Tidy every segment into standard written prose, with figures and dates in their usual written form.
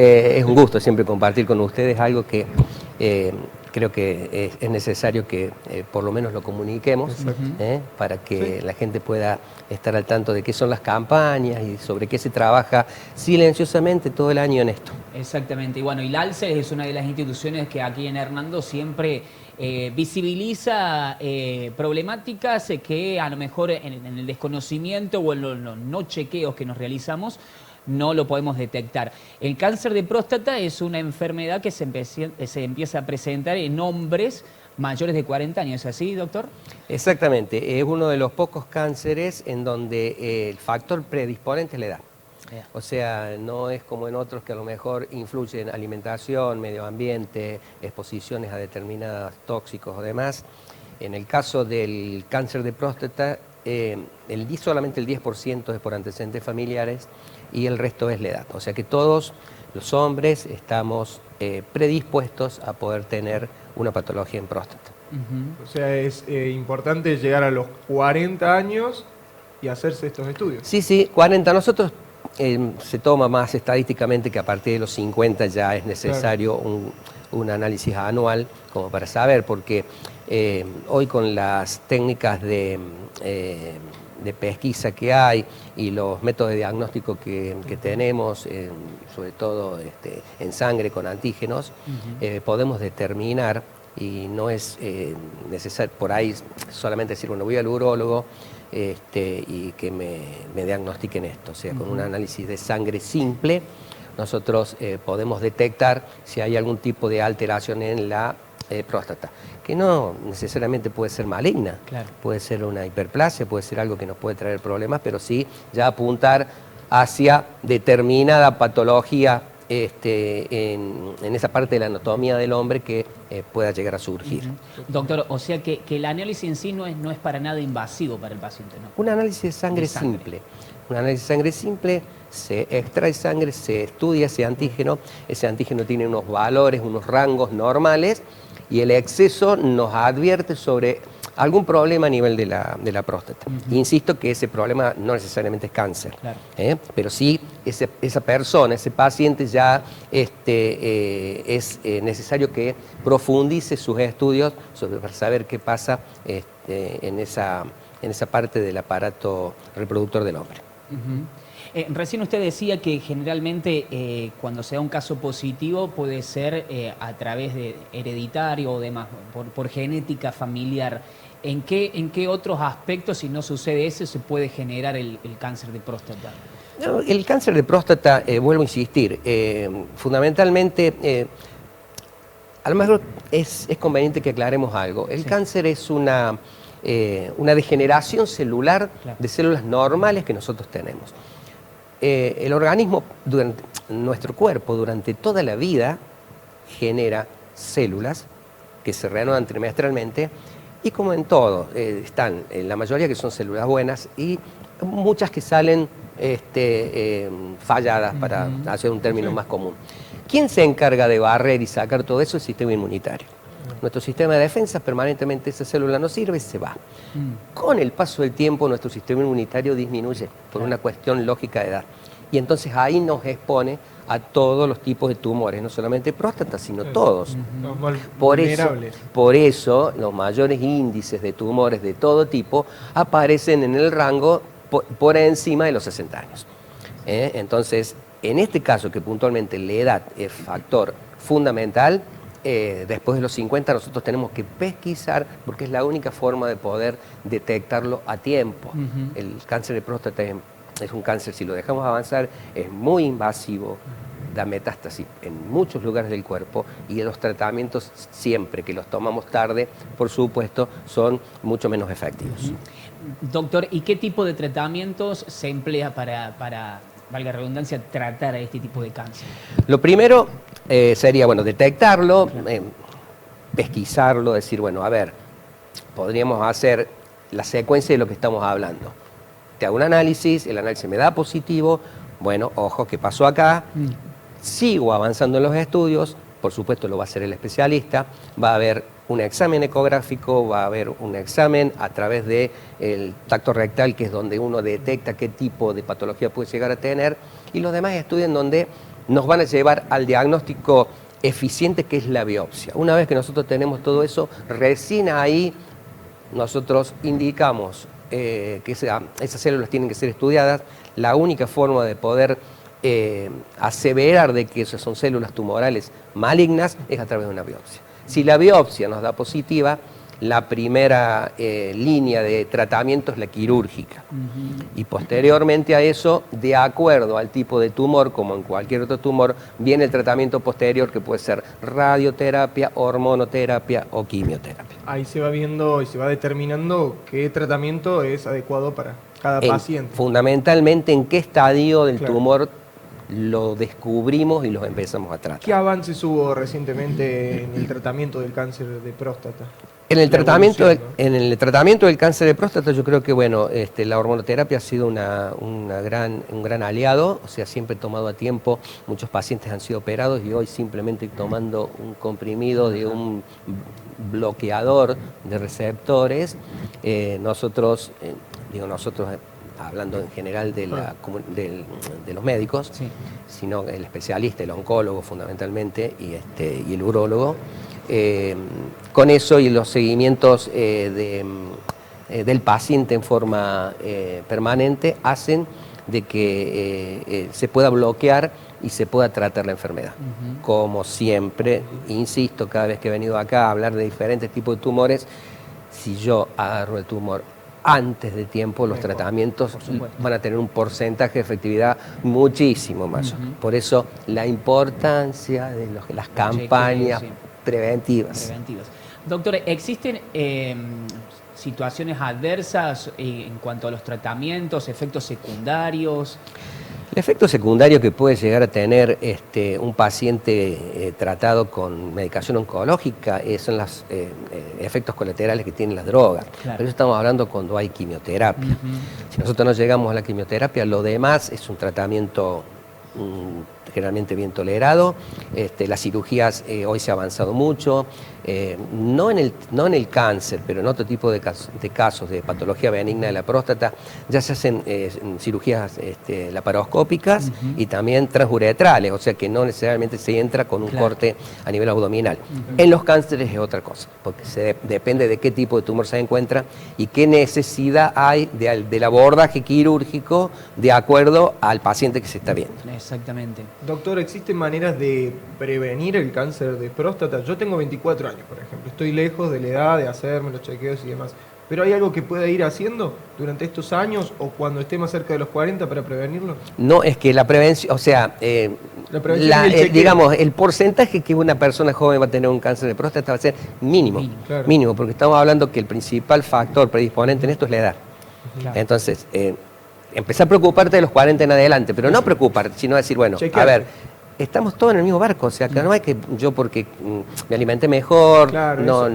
Es un gusto siempre compartir con ustedes algo que creo que es necesario que por lo menos lo comuniquemos para que la gente pueda estar al tanto de qué son las campañas y sobre qué se trabaja silenciosamente todo el año en esto. Exactamente, y bueno, y la ALCE es una de las instituciones que aquí en Hernando siempre visibiliza problemáticas que a lo mejor en el desconocimiento o en los no chequeos que nos realizamos no lo podemos detectar. El cáncer de próstata es una enfermedad que se empieza a presentar en hombres mayores de 40 años, ¿es así, doctor? Exactamente, es uno de los pocos cánceres en donde el factor predisponente es la edad. O sea, no es como en otros que a lo mejor influyen alimentación, medio ambiente, exposiciones a determinados tóxicos o demás. En el caso del cáncer de próstata, solamente el 10% es por antecedentes familiares y el resto es la edad. O sea que todos los hombres estamos predispuestos a poder tener una patología en próstata. O sea, es importante llegar a los 40 años y hacerse estos estudios. Sí, 40. Nosotros se toma más estadísticamente que a partir de los 50 ya es necesario un análisis anual como para saber, porque hoy con las técnicas de pesquisa que hay y los métodos de diagnóstico que tenemos, sobre todo en sangre con antígenos, podemos determinar, y no es necesario por ahí solamente decir, bueno, voy al urólogo y que me diagnostiquen esto. O sea, con un análisis de sangre simple, nosotros podemos detectar si hay algún tipo de alteración en la próstata, que no necesariamente puede ser maligna, puede ser una hiperplasia, puede ser algo que nos puede traer problemas, pero sí ya apuntar hacia determinada patología en esa parte de la anatomía del hombre que pueda llegar a surgir. Doctor, o sea que el análisis en sí no es para nada invasivo para el paciente, ¿no? Un análisis de sangre simple. Un análisis de sangre simple, se extrae sangre, se estudia ese antígeno tiene unos valores, unos rangos normales, y el exceso nos advierte sobre algún problema a nivel de la próstata. Insisto que ese problema no necesariamente es cáncer, pero sí esa persona, ese paciente ya es necesario que profundice sus estudios para saber qué pasa en esa parte del aparato reproductor del hombre. Recién usted decía que generalmente cuando se da un caso positivo puede ser a través de hereditario o demás, por genética familiar. ¿En qué otros aspectos, si no sucede eso, se puede generar el cáncer de próstata? No, el cáncer de próstata, vuelvo a insistir, fundamentalmente, a lo mejor es conveniente que aclaremos algo. El cáncer es una degeneración celular de células normales que nosotros tenemos. El organismo, nuestro cuerpo, durante toda la vida, genera células que se reanudan trimestralmente y, como en todo, están la mayoría que son células buenas y muchas que salen falladas, para hacer un término más común. ¿Quién se encarga de barrer y sacar todo eso? El sistema inmunitario. Nuestro sistema de defensa, permanentemente esa célula no sirve y se va. Con el paso del tiempo nuestro sistema inmunitario disminuye por una cuestión lógica de edad. Y entonces ahí nos expone a todos los tipos de tumores, no solamente próstata, sino todos. Por eso los mayores índices de tumores de todo tipo aparecen en el rango por encima de los 60 años. Entonces, en este caso, que puntualmente la edad es factor fundamental, después de los 50 nosotros tenemos que pesquisar, porque es la única forma de poder detectarlo a tiempo. El cáncer de próstata es un cáncer, si lo dejamos avanzar, es muy invasivo, da metástasis en muchos lugares del cuerpo, y los tratamientos, siempre que los tomamos tarde, por supuesto, son mucho menos efectivos. Doctor, ¿y qué tipo de tratamientos se emplea para valga la redundancia, tratar a este tipo de cáncer? Lo primero sería, bueno, detectarlo, pesquisarlo, decir, bueno, a ver, podríamos hacer la secuencia de lo que estamos hablando. Te hago un análisis, el análisis me da positivo, bueno, ojo, ¿qué pasó acá? Sigo avanzando en los estudios, por supuesto lo va a hacer el especialista, va a haber un examen ecográfico, va a haber un examen a través del tacto rectal, que es donde uno detecta qué tipo de patología puede llegar a tener, y los demás estudios en donde nos van a llevar al diagnóstico eficiente que es la biopsia. Una vez que nosotros tenemos todo eso, recién ahí nosotros indicamos que esas células tienen que ser estudiadas. La única forma de poder aseverar de que esas son células tumorales malignas es a través de una biopsia. Si la biopsia nos da positiva, la primera línea de tratamiento es la quirúrgica. Y posteriormente a eso, de acuerdo al tipo de tumor, como en cualquier otro tumor, viene el tratamiento posterior que puede ser radioterapia, hormonoterapia o quimioterapia. Ahí se va viendo y se va determinando qué tratamiento es adecuado para cada paciente. Fundamentalmente en qué estadio del tumor lo descubrimos y los empezamos a tratar. ¿Qué avances hubo recientemente en el tratamiento del cáncer de próstata? En el tratamiento del cáncer de próstata, yo creo que la hormonoterapia ha sido un gran aliado, o sea, siempre tomado a tiempo. Muchos pacientes han sido operados y hoy simplemente tomando un comprimido de un bloqueador de receptores, nosotros, hablando en general de los médicos, sino el especialista, el oncólogo fundamentalmente y el urólogo, con eso y los seguimientos del paciente en forma permanente hacen de que se pueda bloquear y se pueda tratar la enfermedad. Como siempre, insisto, cada vez que he venido acá a hablar de diferentes tipos de tumores, si yo agarro el tumor antes de tiempo, los tratamientos van a tener un porcentaje de efectividad muchísimo mayor. Por eso la importancia de las campañas preventivas. Doctor, ¿existen situaciones adversas en cuanto a los tratamientos, efectos secundarios? El efecto secundario que puede llegar a tener un paciente tratado con medicación oncológica son los efectos colaterales que tienen las drogas. Claro. Pero eso estamos hablando cuando hay quimioterapia. Si nosotros no llegamos a la quimioterapia, lo demás es un tratamiento generalmente bien tolerado. Las cirugías hoy se ha avanzado mucho, no en el cáncer, pero en otro tipo de casos de patología benigna de la próstata, ya se hacen cirugías laparoscópicas y también transuretrales, o sea que no necesariamente se entra con un corte a nivel abdominal. En los cánceres es otra cosa, porque depende de qué tipo de tumor se encuentra y qué necesidad hay del abordaje quirúrgico de acuerdo al paciente que se está viendo. Exactamente. Doctor, ¿existen maneras de prevenir el cáncer de próstata? Yo tengo 24 años, por ejemplo. Estoy lejos de la edad de hacerme los chequeos y demás. ¿Pero hay algo que pueda ir haciendo durante estos años o cuando esté más cerca de los 40 para prevenirlo? No, es que la prevención, o sea, digamos, el porcentaje que una persona joven va a tener un cáncer de próstata va a ser mínimo, mínimo, porque estamos hablando que el principal factor predisponente en esto es la edad. Entonces, empezar a preocuparte de los 40 en adelante, pero no preocuparte, sino decir, bueno, a ver, estamos todos en el mismo barco, o sea, que no hay que yo porque me alimenté mejor, no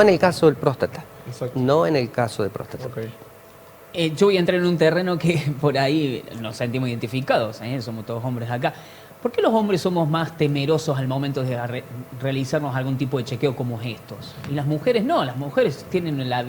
en el caso del próstata, no en el caso de próstata. Yo voy a entrar en un terreno que por ahí nos sentimos identificados, somos todos hombres acá. ¿Por qué los hombres somos más temerosos al momento de realizarnos algún tipo de chequeo como estos? Y las mujeres no, las mujeres tienen la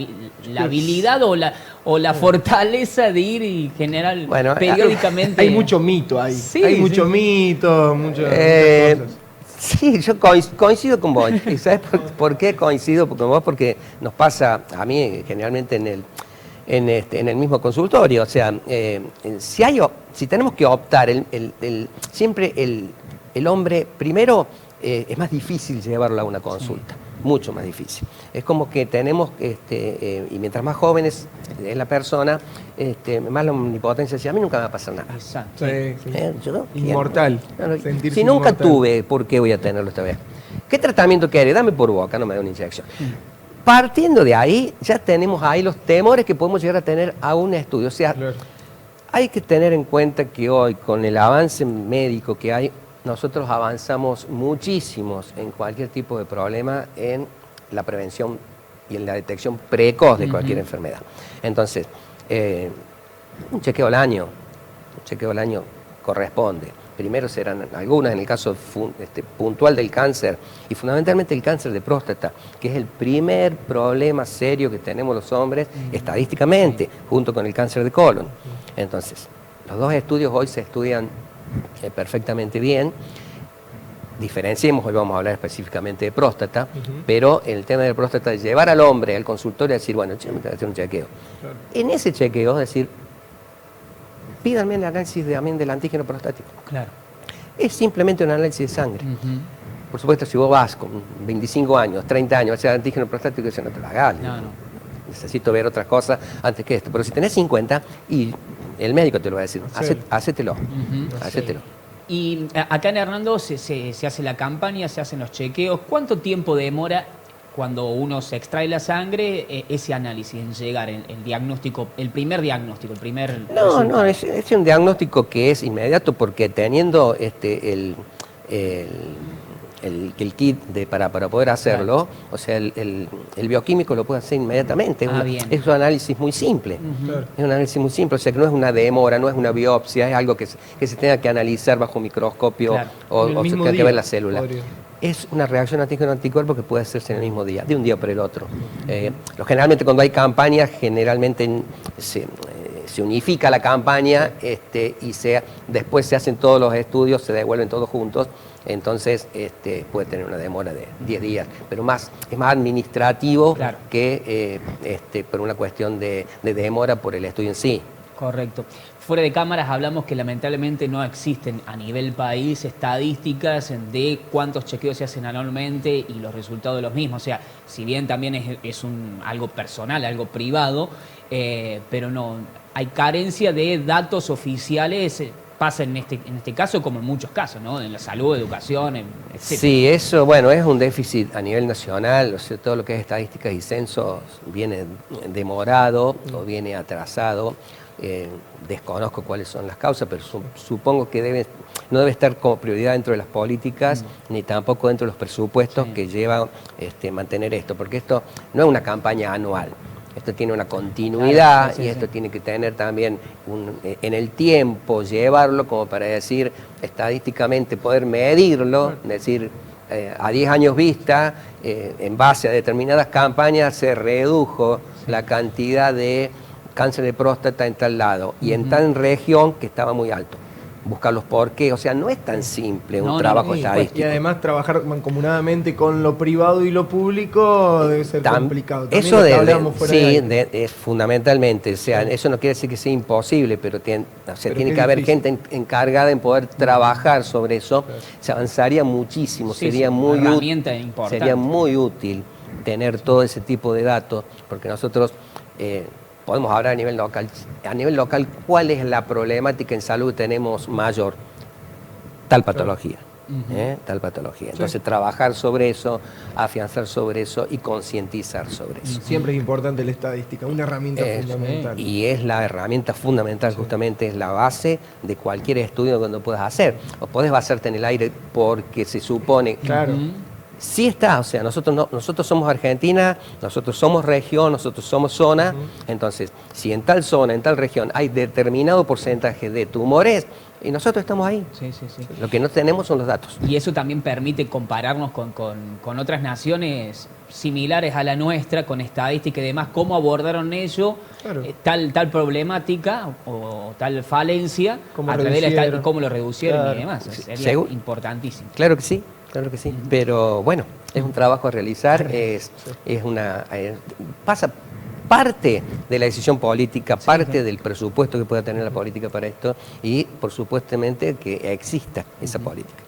habilidad o la fortaleza de ir y generar periódicamente... Hay mucho mito ahí, hay mucho mito, muchas cosas. Sí, yo coincido con vos. ¿Y sabes por qué coincido con vos? Porque nos pasa a mí generalmente en el mismo consultorio. O sea, si tenemos que optar, siempre el hombre, primero, es más difícil llevarlo a una consulta. Mucho más difícil. Es como que tenemos, y mientras más jóvenes es la persona, más la omnipotencia decía, a mí nunca me va a pasar nada. Exacto. Inmortal. Si nunca tuve, ¿por qué voy a tenerlo esta vez? ¿Qué tratamiento quiere? Dame por boca, no me da una inyección. Partiendo de ahí, ya tenemos ahí los temores que podemos llegar a tener a un estudio. O sea, hay que tener en cuenta que hoy, con el avance médico que hay, nosotros avanzamos muchísimos en cualquier tipo de problema en la prevención y en la detección precoz de cualquier enfermedad. Entonces, un chequeo al año corresponde. Primero serán algunas, en el caso puntual del cáncer, y fundamentalmente el cáncer de próstata, que es el primer problema serio que tenemos los hombres estadísticamente, junto con el cáncer de colon. Entonces, los dos estudios hoy se estudian perfectamente bien. Diferenciemos, hoy vamos a hablar específicamente de próstata, pero el tema de próstata es llevar al hombre al consultorio y decir, bueno, yo me tengo que hacer un chequeo. Claro. En ese chequeo, es decir, pídanme el análisis también del antígeno prostático. Claro. Es simplemente un análisis de sangre. Por supuesto, si vos vas con 25 años, 30 años, hacer antígeno prostático, eso no te lo hagas. No. Necesito ver otras cosas antes que esto. Pero si tenés 50, y el médico te lo va a decir, hacételo. Y acá en Hernando se hace la campaña, se hacen los chequeos. ¿Cuánto tiempo demora cuando uno se extrae la sangre ese análisis en llegar, el diagnóstico, el primer diagnóstico, el primer No, resultado? es un diagnóstico que es inmediato porque teniendo el kit para poder hacerlo, o sea, el bioquímico lo puede hacer inmediatamente. Bien. Es un análisis muy simple. Claro. Es un análisis muy simple, o sea que no es una demora, no es una biopsia, es algo que se tenga que analizar bajo microscopio Claro. o En el se mismo tenga que día ver la célula. podría. Es una reacción antígeno-anticuerpo que puede hacerse en el mismo día, de un día para el otro. Generalmente cuando hay campañas, generalmente se unifica la campaña y después se hacen todos los estudios, se devuelven todos juntos, entonces puede tener una demora de 10 días, pero es más administrativo Claro. que por una cuestión de demora por el estudio en sí. Correcto. Fuera de cámaras hablamos que lamentablemente no existen a nivel país estadísticas de cuántos chequeos se hacen anualmente y los resultados de los mismos. O sea, si bien también es algo personal, algo privado, pero no hay carencia de datos oficiales. Pasa en este caso como en muchos casos, ¿no? En la salud, educación, etc. Sí, eso, bueno, es un déficit a nivel nacional, o sea, todo lo que es estadísticas y censos viene demorado o viene atrasado. Desconozco cuáles son las causas, pero supongo que no debe estar como prioridad dentro de las políticas, ni tampoco dentro de los presupuestos que llevan mantener esto, porque esto no es una campaña anual. Esto tiene una continuidad y esto tiene que tener también en el tiempo, llevarlo como para decir, estadísticamente poder medirlo, decir, a 10 años vista, en base a determinadas campañas se redujo la cantidad de cáncer de próstata en tal lado y en tal región que estaba muy alto. Buscar los porqués, o sea, no es tan simple un trabajo estadístico. Y además trabajar mancomunadamente con lo privado y lo público debe ser complicado. También Eso es fundamentalmente, o sea, eso no quiere decir que sea imposible, pero tiene que haber gente encargada en poder trabajar sobre eso. Claro. Se avanzaría muchísimo, sería muy útil tener todo ese tipo de datos, porque nosotros podemos hablar a nivel local. A nivel local, ¿cuál es la problemática en salud que tenemos mayor? Tal patología. Tal patología. Entonces, trabajar sobre eso, afianzar sobre eso y concientizar sobre eso. Siempre es importante la estadística, una herramienta fundamental. Y es la herramienta fundamental, justamente es la base de cualquier estudio que no puedas hacer. O podés basarte en el aire porque se supone... Claro. Sí está, o sea, nosotros somos Argentina, nosotros somos región, nosotros somos zona, entonces, si en tal zona, en tal región hay determinado porcentaje de tumores, y nosotros estamos ahí. Sí. Lo que no tenemos son los datos. Y eso también permite compararnos con otras naciones similares a la nuestra, con estadística y demás, cómo abordaron ello, claro. tal problemática o tal falencia, a través de la cómo lo reducieron, claro. Y demás. Sería importantísimo. Claro que sí. Pero bueno, es un trabajo a realizar, pasa parte de la decisión política, parte del presupuesto que pueda tener la política para esto y por supuestamente que exista esa política.